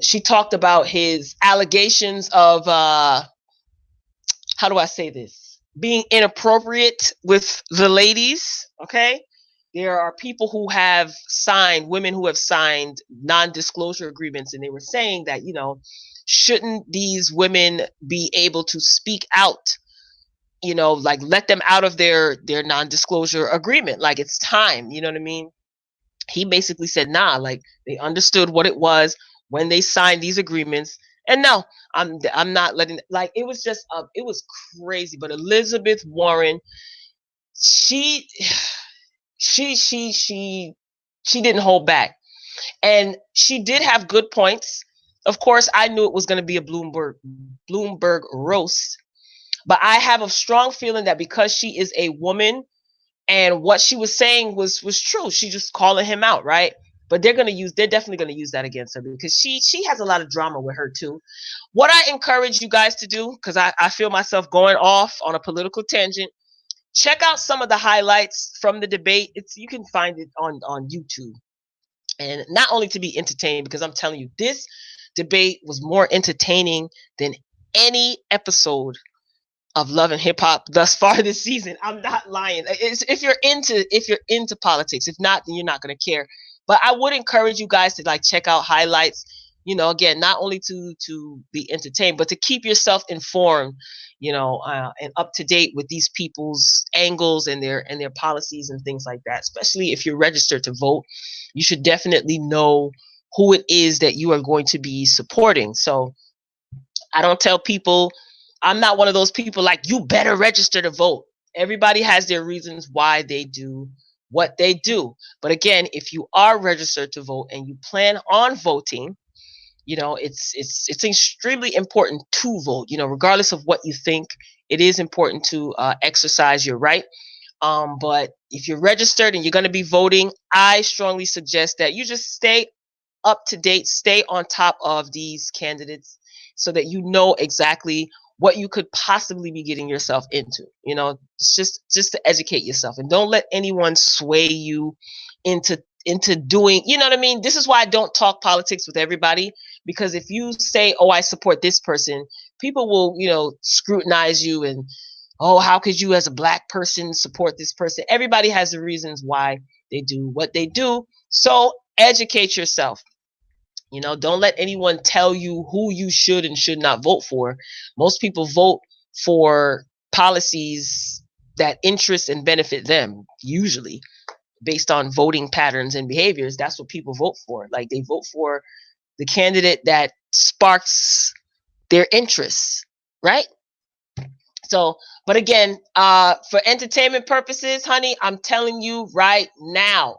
She talked about his allegations of how do I say this? Being inappropriate with the ladies. Okay. There are people who have signed, women who have signed non-disclosure agreements, and they were saying that, shouldn't these women be able to speak out, like let them out of their non-disclosure agreement. Like it's time, you know what I mean? He basically said, nah, like they understood what it was when they signed these agreements. And no, I'm not letting, like, it was just, it was crazy. But Elizabeth Warren, she didn't hold back. And she did have good points. Of course, I knew it was going to be a Bloomberg roast, but I have a strong feeling that because she is a woman and what she was saying was true, she just calling him out, right? But they're definitely going to use that against her because she has a lot of drama with her too. What I encourage you guys to do, because I feel myself going off on a political tangent, check out some of the highlights from the debate. You can find it on YouTube. And not only to be entertained, because I'm telling you, this debate was more entertaining than any episode of Love and Hip Hop thus far this season. I'm not lying. If you're into politics. If not, then you're not going to care. But I would encourage you guys to like check out highlights. Again, not only to be entertained, but to keep yourself informed. And up to date with these people's angles and their policies and things like that. Especially if you're registered to vote, you should definitely know who it is that you are going to be supporting. So I don't tell people, I'm not one of those people like, you better register to vote. Everybody has their reasons why they do what they do. But again, if you are registered to vote and you plan on voting, it's extremely important to vote. Regardless of what you think, it is important to exercise your right. But if you're registered and you're going to be voting, I strongly suggest that you just stay up to date, stay on top of these candidates so that you know exactly what you could possibly be getting yourself into. It's just to educate yourself, and don't let anyone sway you into doing, you know what I mean? This is why I don't talk politics with everybody, because if you say, oh, I support this person, people will, scrutinize you and, oh, how could you as a black person support this person? Everybody has the reasons why they do what they do. So educate yourself. Don't let anyone tell you who you should and should not vote for. Most people vote for policies that interest and benefit them, usually based on voting patterns and behaviors. That's what people vote for. Like, they vote for the candidate that sparks their interests, right? So, but again, for entertainment purposes, honey, I'm telling you right now,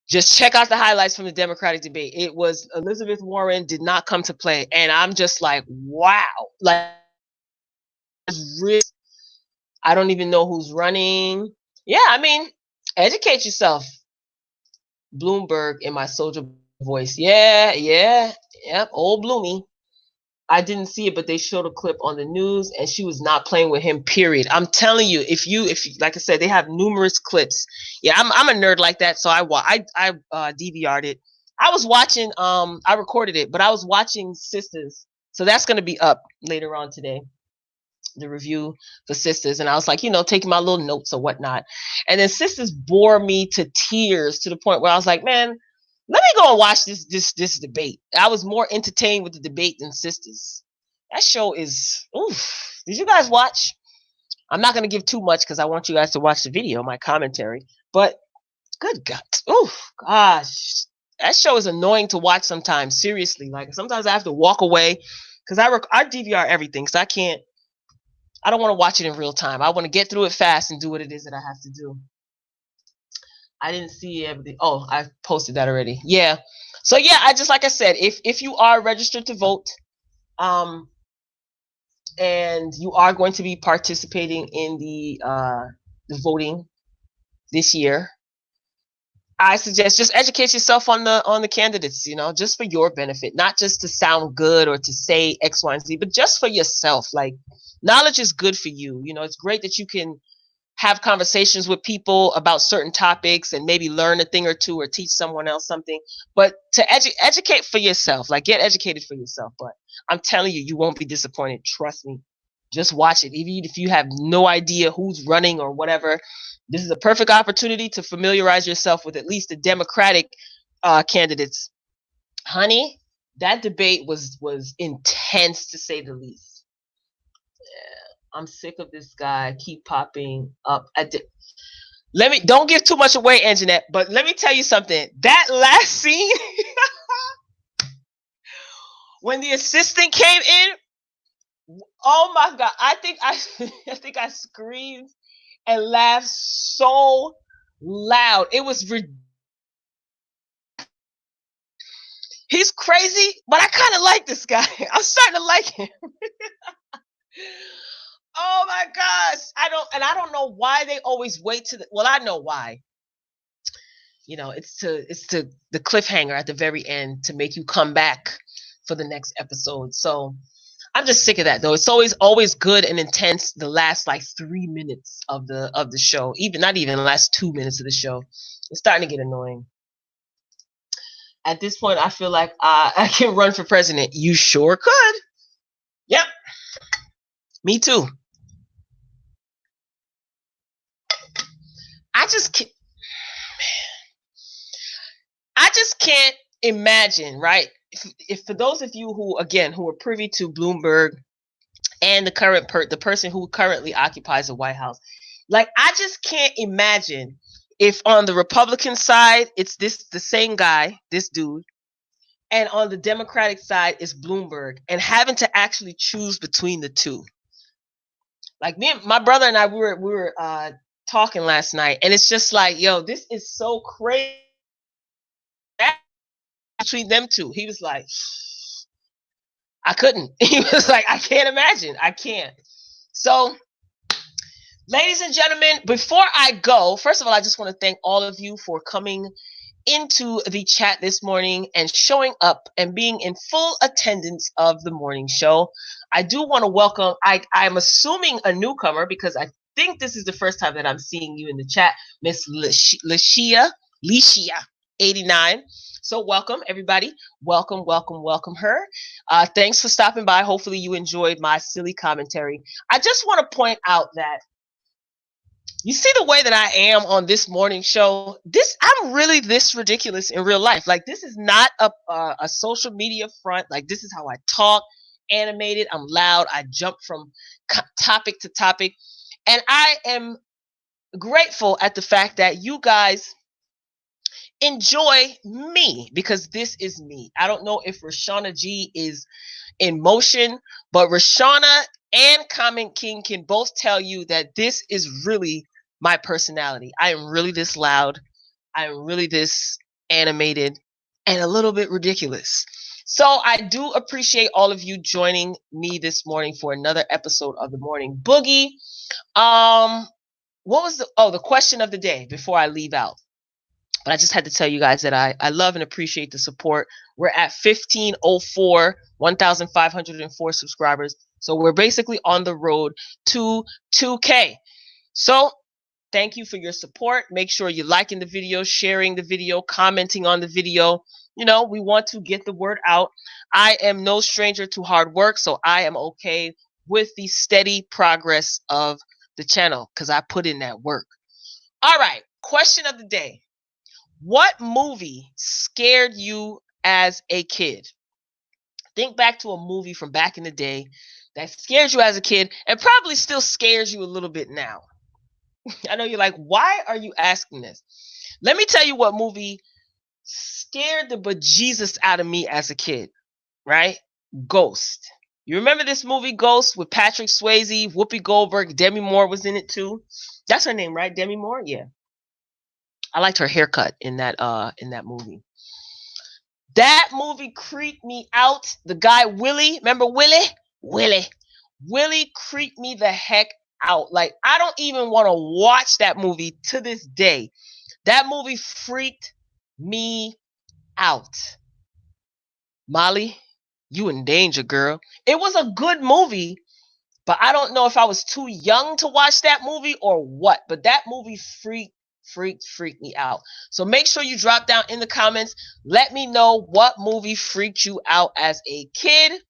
just check out the highlights from the Democratic debate. It was Elizabeth Warren did not come to play. And I'm just like, wow. Like, I don't even know who's running. Yeah, I mean, educate yourself. Bloomberg in my soldier voice. Yeah, yep, old Bloomy. I didn't see it, but they showed a clip on the news, and she was not playing with him. Period. I'm telling you, if you like I said, they have numerous clips. Yeah, I'm a nerd like that, so I DVR'd it. I was watching. I recorded it, but I was watching Sisters, so that's gonna be up later on today. The review for Sisters, and I was like, taking my little notes or whatnot, and then Sisters bore me to tears to the point where I was like, man, let me go and watch this debate. I was more entertained with the debate than Sisters. That show is, oof. Did you guys watch? I'm not going to give too much because I want you guys to watch the video, my commentary. But good God, oof, gosh, that show is annoying to watch sometimes. Seriously, like sometimes I have to walk away because I DVR everything, so I don't want to watch it in real time. I want to get through it fast and do what it is that I have to do. I didn't see everything. Oh, I posted that already. Yeah. So yeah, like I said, if you are registered to vote, and you are going to be participating in the voting this year, I suggest just educate yourself on the candidates, just for your benefit, not just to sound good or to say X, Y, and Z, but just for yourself. Like, knowledge is good for you. It's great that you can have conversations with people about certain topics and maybe learn a thing or two or teach someone else something, but to educate for yourself, like get educated for yourself. But I'm telling you, you won't be disappointed. Trust me. Just watch it. Even if you have no idea who's running or whatever, this is a perfect opportunity to familiarize yourself with at least the Democratic candidates. Honey, that debate was intense, to say the least. I'm sick of this guy keep popping up. Don't give too much away, Anjanette, but let me tell you something. That last scene, when the assistant came in, oh my God, I think I screamed and laughed so loud. It was he's crazy, but I kind of like this guy. I'm starting to like him. Oh my gosh. I don't know why they always wait to well, I know why. It's to the cliffhanger at the very end to make you come back for the next episode. So I'm just sick of that, though. It's always good and intense the last like 3 minutes of the show. Not even the last 2 minutes of the show. It's starting to get annoying. At this point, I feel like I can run for president. You sure could. Yep. Me too. I just can't imagine, right? If for those of you who are privy to Bloomberg and the person who currently occupies the White House, like, I just can't imagine If on the Republican side, it's the same guy, this dude, and on the Democratic side is Bloomberg, and having to actually choose between the two. Like my brother and I, we were talking last night, and it's just like, yo, this is so crazy between them two. He was like, I couldn't. He was like, I can't imagine. I can't. So, ladies and gentlemen, before I go, first of all, I just want to thank all of you for coming into the chat this morning and showing up and being in full attendance of the morning show. I do want to welcome, I'm assuming a newcomer, because I think this is the first time that I'm seeing you in the chat, Miss Licia 89. So welcome, everybody. Welcome, welcome, welcome her. Thanks for stopping by. Hopefully you enjoyed my silly commentary. I just want to point out that you see the way that I am on this morning show. I'm really this ridiculous in real life. Like, this is not a social media front. Like, this is how I talk, animated. I'm loud. I jump from topic to topic. And I am grateful at the fact that you guys enjoy me, because this is me. I don't know if Rashana G is in motion, but Rashana and Comment King can both tell you that this is really my personality. I am really this loud. I am really this animated and a little bit ridiculous. So I do appreciate all of you joining me this morning for another episode of the Morning Boogie. What was the question of the day before I leave out? But I just had to tell you guys that I love and appreciate the support. We're at 1,504 subscribers. So we're basically on the road to 2K. So thank you for your support. Make sure you're liking the video, sharing the video, commenting on the video. You know, we want to get the word out. I am no stranger to hard work, so I am okay with the steady progress of the channel because I put in that work. All right, question of the day. What movie scared you as a kid? Think back to a movie from back in the day that scared you as a kid and probably still scares you a little bit now. I know you're like, why are you asking this? Let me tell you what movie scared the bejesus out of me as a kid, right? Ghost. You remember this movie, Ghost, with Patrick Swayze, Whoopi Goldberg, Demi Moore was in it too. That's her name, right? Demi Moore? Yeah. I liked her haircut in that movie. That movie creeped me out. The guy Willie, remember Willie? Willie creeped me the heck out. Like, I don't even want to watch that movie to this day. That movie freaked me out. Molly, you in danger, girl. It was a good movie, but I don't know if I was too young to watch that movie or what. But that movie freaked me out. So make sure you drop down in the comments. Let me know what movie freaked you out as a kid.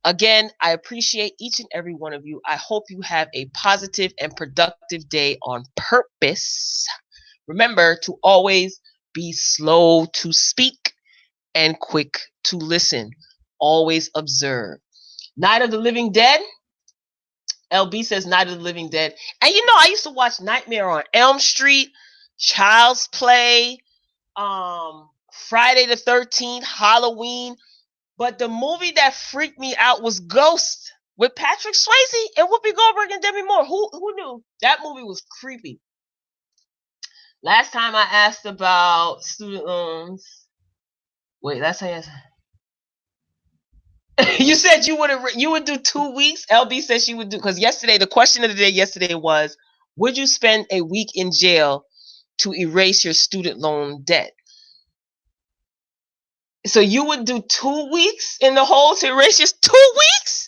Again, I appreciate each and every one of you. I hope you have a positive and productive day on purpose. Remember to always be slow to speak and quick to listen. Always observe. Night of the Living Dead. LB says Night of the Living Dead. And you know, I used to watch Nightmare on Elm Street, Child's Play, Friday the 13th, Halloween. But the movie that freaked me out was Ghost with Patrick Swayze and Whoopi Goldberg and Demi Moore. Who knew? That movie was creepy. Last time I asked about student loans. Wait, last time I asked. You said you would do 2 weeks. LB said she would do, because yesterday, the question of the day yesterday was, would you spend a week in jail to erase your student loan debt? So you would do 2 weeks in the hole to erase your 2 weeks?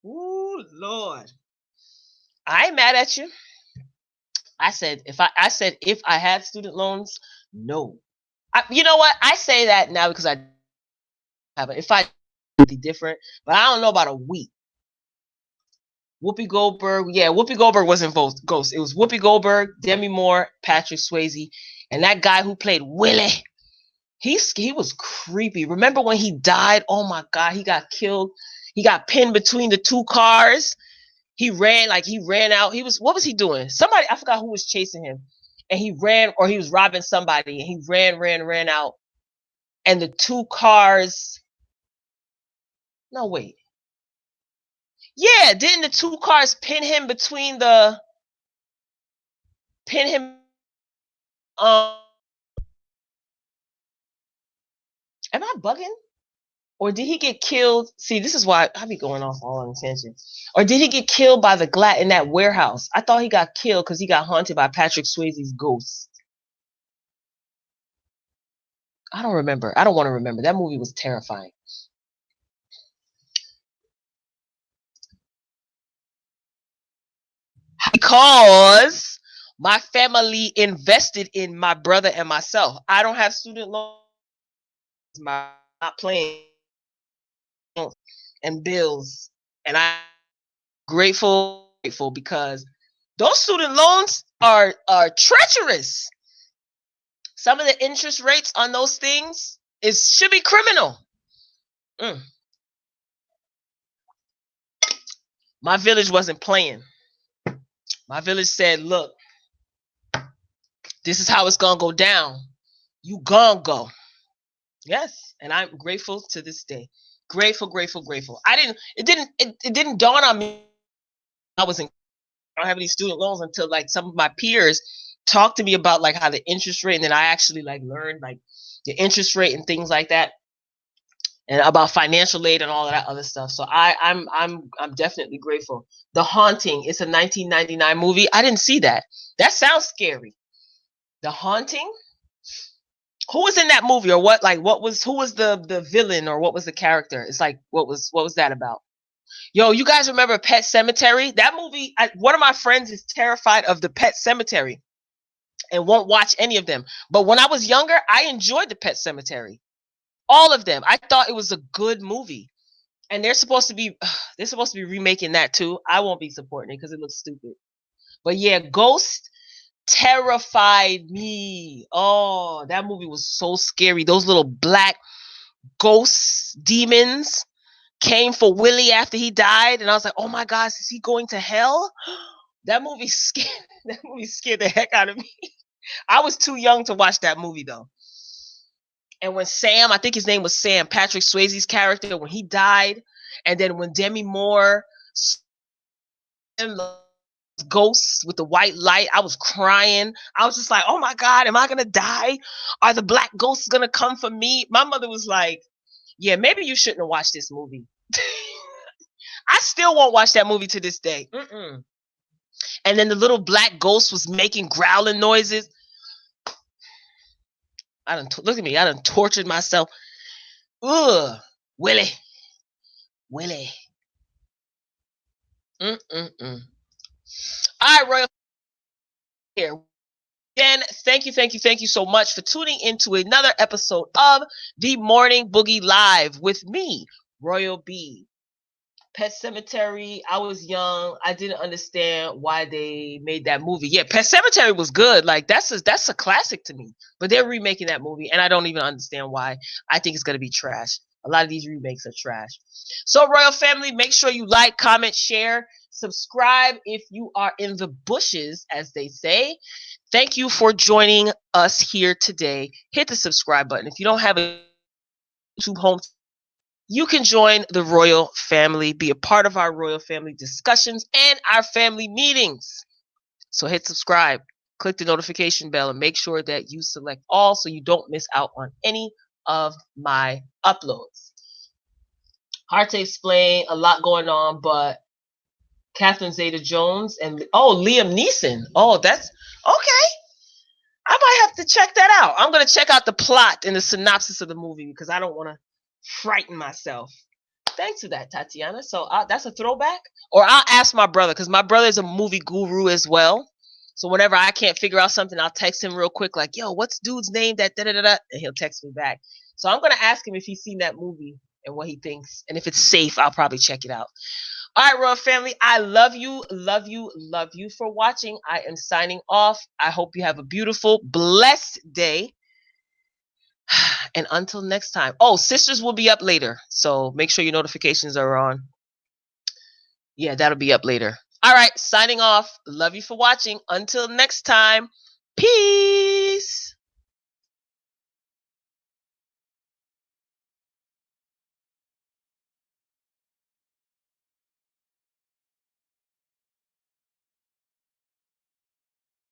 Ooh, Lord. I ain't mad at you. I said if I had student loans, no. You know what? I say that now because I have it. If I be different, but I don't know about a week. Whoopi Goldberg, yeah, Whoopi Goldberg wasn't Ghost. It was Whoopi Goldberg, Demi Moore, Patrick Swayze, and that guy who played Willie. He was creepy. Remember when he died? Oh my God, he got killed. He got pinned between the two cars. He ran out. What was he doing? Somebody, I forgot who was chasing him. and he ran, or he was robbing somebody, and he ran out, and the two cars. No, wait. Yeah, didn't the two cars pin him? Um, am I bugging? Or did he get killed? See, this is why I be going off all on attention. Or did he get killed by the in that warehouse? I thought he got killed because he got haunted by Patrick Swayze's ghost. I don't remember. I don't want to remember. That movie was terrifying. Because my family invested in my brother and myself. I don't have student loans. I'm not playing and bills, and I'm grateful because those student loans are treacherous. Some of the interest rates on those things should be criminal. My village wasn't playing. My village said, look, this is how it's gonna go down. You gonna go. Yes, and I'm grateful to this day. Grateful. It didn't dawn on me I don't have any student loans until like some of my peers talked to me about like how the interest rate, and then I actually like learned like the interest rate and things like that, and about financial aid and all of that other stuff. So I'm definitely grateful. The Haunting, it's a 1999 movie. I didn't see that. That sounds scary. The Haunting? Who was in that movie, or what? Like, who was the villain, or what was the character? It's like, what was that about? Yo, you guys remember Pet Sematary? That movie, one of my friends is terrified of the Pet Sematary and won't watch any of them. But when I was younger, I enjoyed the Pet Sematary. All of them. I thought it was a good movie. And they're supposed to be remaking that too. I won't be supporting it because it looks stupid. But yeah, Ghost terrified me. Oh, that movie was so scary. Those little black ghost demons came for Willie after he died, and I was like, oh my gosh, is he going to hell? That movie scared the heck out of me. I was too young to watch that movie though. And when Sam, I think his name was Sam, Patrick Swayze's character, when he died, and then when Demi Moore ghosts with the white light, I was crying. I was just like, oh my God, am I gonna die? Are the black ghosts gonna come for me? My mother was like, yeah, maybe you shouldn't have watched this movie. I still won't watch that movie to this day. And then the little black ghost was making growling noises. Look at me. I done tortured myself. Ugh. Willie. All right, Royal. Here. Again, thank you so much for tuning into another episode of the Morning Boogie Live with me, Royal B. Pet Sematary, I was young. I didn't understand why they made that movie. Yeah, Pet Sematary was good. Like that's a classic to me. But they're remaking that movie, and I don't even understand why. I think it's gonna be trash. A lot of these remakes are trash. So, Royal Family, make sure you like, comment, share, subscribe if you are in the bushes, as they say. Thank you for joining us here today. Hit the subscribe button. If you don't have a YouTube home, you can join the Royal Family, be a part of our Royal Family discussions and our family meetings. So hit subscribe, click the notification bell, and make sure that you select all so you don't miss out on any of my uploads. Hard to explain, a lot going on, but Catherine Zeta-Jones and Liam Neeson. Oh, that's okay. I might have to check that out. I'm going to check out the plot and the synopsis of the movie because I don't want to frighten myself. Thanks for that, Tatiana. So that's a throwback. Or I'll ask my brother because my brother is a movie guru as well. So whenever I can't figure out something, I'll text him real quick like, yo, what's dude's name? That da-da-da-da. And he'll text me back. So I'm going to ask him if he's seen that movie and what he thinks. And if it's safe, I'll probably check it out. All right, Royal Family, I love you for watching. I am signing off. I hope you have a beautiful, blessed day. And until next time. Oh, Sisters will be up later. So make sure your notifications are on. Yeah, that'll be up later. All right, signing off. Love you for watching. Until next time. Peace.